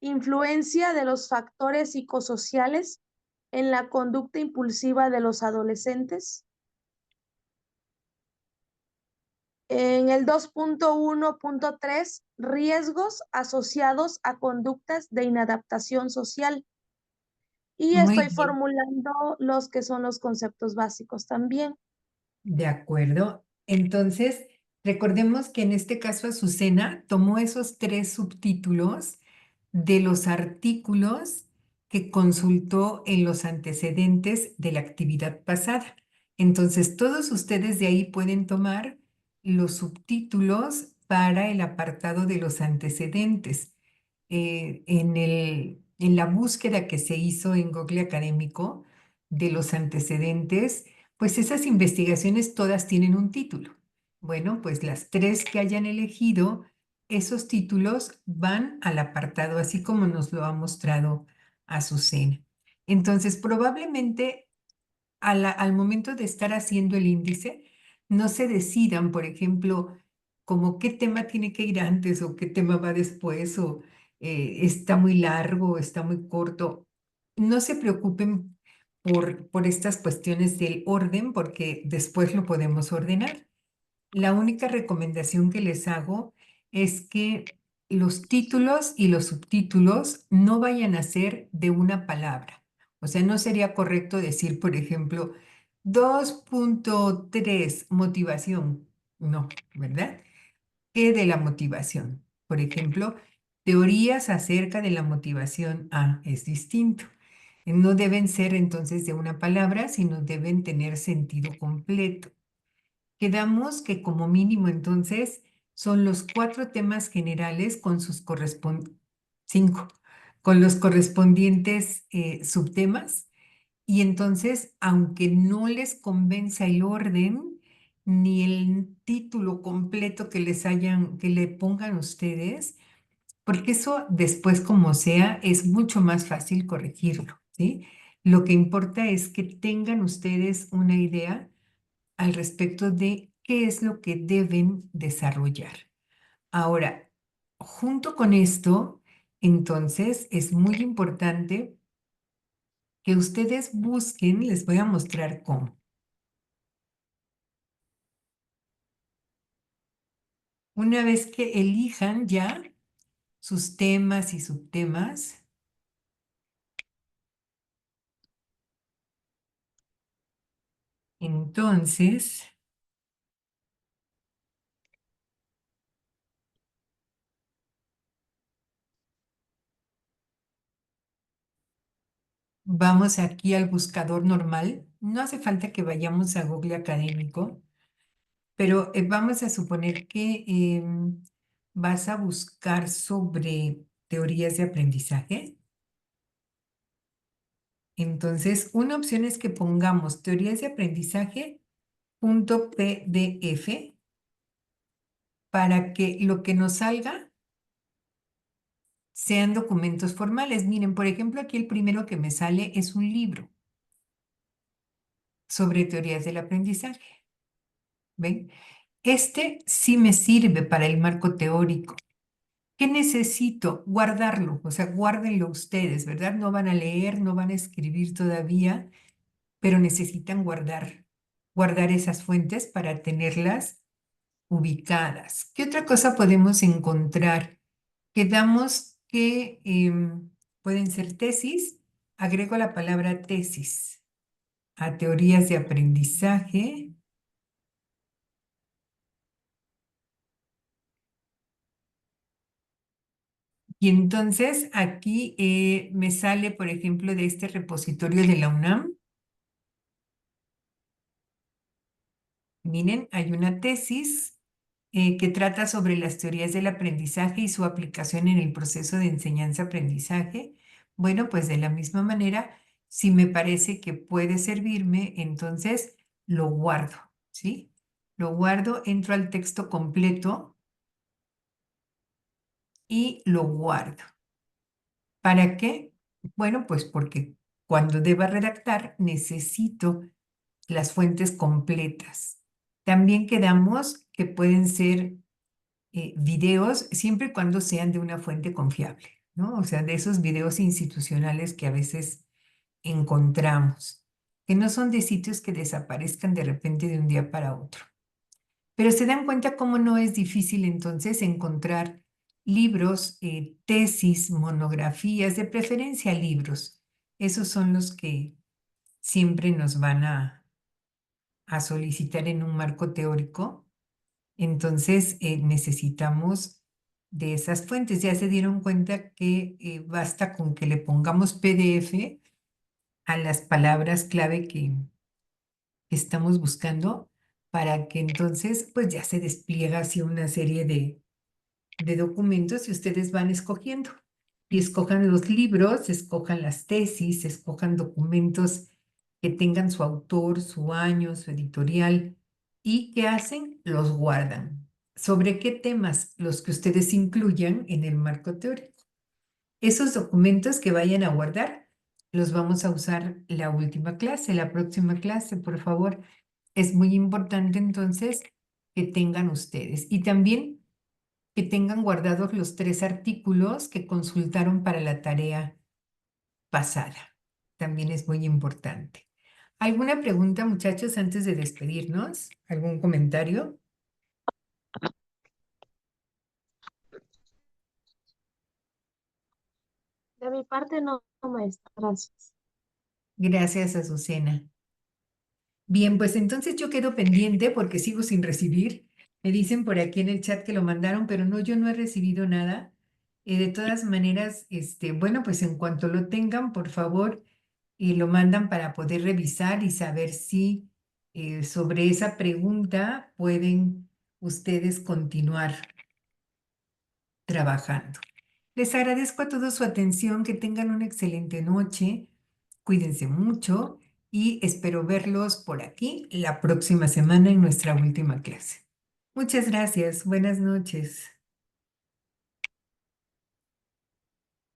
influencia de los factores psicosociales en la conducta impulsiva de los adolescentes. En el 2.1.3, riesgos asociados a conductas de inadaptación social. Y Muy estoy bien. formulando los que son los conceptos básicos también. De acuerdo. Entonces, recordemos que en este caso Azucena tomó esos tres subtítulos de los artículos que consultó en los antecedentes de la actividad pasada. Entonces, todos ustedes de ahí pueden tomar los subtítulos para el apartado de los antecedentes. En la búsqueda que se hizo en Google Académico de los antecedentes, pues esas investigaciones todas tienen un título. Bueno, pues las tres que hayan elegido, esos títulos van al apartado, así como nos lo ha mostrado Azucena. Entonces, probablemente al momento de estar haciendo el índice, no se decidan, por ejemplo, como qué tema tiene que ir antes o qué tema va después o está muy largo o está muy corto. No se preocupen por estas cuestiones del orden porque después lo podemos ordenar. La única recomendación que les hago es que los títulos y los subtítulos no vayan a ser de una palabra. O sea, no sería correcto decir, por ejemplo, 2.3 motivación. No, ¿verdad? ¿Qué de la motivación? Por ejemplo, teorías acerca de la motivación A es distinto. No deben ser entonces de una palabra, sino deben tener sentido completo. Quedamos que como mínimo entonces son los cuatro temas generales con sus cinco, con los correspondientes subtemas. Y entonces, aunque no les convenza el orden ni el título completo que que le pongan ustedes, porque eso después como sea es mucho más fácil corregirlo, ¿sí? Lo que importa es que tengan ustedes una idea al respecto de qué es lo que deben desarrollar. Ahora, junto con esto, entonces es muy importante que ustedes busquen, les voy a mostrar cómo. Una vez que elijan ya sus temas y subtemas. Entonces, vamos aquí al buscador normal. No hace falta que vayamos a Google Académico, pero vamos a suponer que vas a buscar sobre teorías de aprendizaje. Entonces, una opción es que pongamos teorías de aprendizaje .pdf para que lo que nos salga sean documentos formales. Miren, por ejemplo, aquí el primero que me sale es un libro sobre teorías del aprendizaje. ¿Ven? Este sí me sirve para el marco teórico. ¿Qué necesito? Guardarlo, o sea, guárdenlo ustedes, ¿verdad? No van a leer, no van a escribir todavía, pero necesitan guardar esas fuentes para tenerlas ubicadas. ¿Qué otra cosa podemos encontrar? Quedamos que pueden ser tesis. Agrego la palabra tesis a teorías de aprendizaje. Y entonces aquí me sale, por ejemplo, de este repositorio de la UNAM. Miren, hay una tesis que trata sobre las teorías del aprendizaje y su aplicación en el proceso de enseñanza-aprendizaje. Bueno, pues de la misma manera, si me parece que puede servirme, entonces lo guardo, ¿sí? Lo guardo, entro al texto completo y lo guardo. ¿Para qué? Bueno, pues porque cuando deba redactar necesito las fuentes completas. También quedamos que pueden ser videos siempre y cuando sean de una fuente confiable, ¿no? O sea, de esos videos institucionales que a veces encontramos, que no son de sitios que desaparezcan de repente de un día para otro. Pero se dan cuenta cómo no es difícil entonces encontrar libros, tesis, monografías, de preferencia libros. Esos son los que siempre nos van a solicitar en un marco teórico. Entonces, necesitamos de esas fuentes. Ya se dieron cuenta que basta con que le pongamos PDF a las palabras clave que estamos buscando para que entonces pues ya se despliega así una serie de documentos y ustedes van escogiendo. Y escojan los libros, escojan las tesis, escojan documentos que tengan su autor, su año, su editorial. ¿Y qué hacen? Los guardan. ¿Sobre qué temas? Los que ustedes incluyan en el marco teórico. Esos documentos que vayan a guardar los vamos a usar la última clase, la próxima clase, por favor. Es muy importante entonces que tengan ustedes. Y también que tengan guardados los 3 artículos que consultaron para la tarea pasada. También es muy importante. ¿Alguna pregunta, muchachos, antes de despedirnos? ¿Algún comentario? De mi parte no, maestra, gracias. Gracias, Azucena. Bien, pues entonces yo quedo pendiente porque sigo sin recibir. Me dicen por aquí en el chat que lo mandaron, pero no, yo no he recibido nada. De todas maneras, bueno, pues en cuanto lo tengan, por favor, lo mandan para poder revisar y saber si sobre esa pregunta pueden ustedes continuar trabajando. Les agradezco a todos su atención, que tengan una excelente noche, cuídense mucho y espero verlos por aquí la próxima semana en nuestra última clase. Muchas gracias, buenas noches.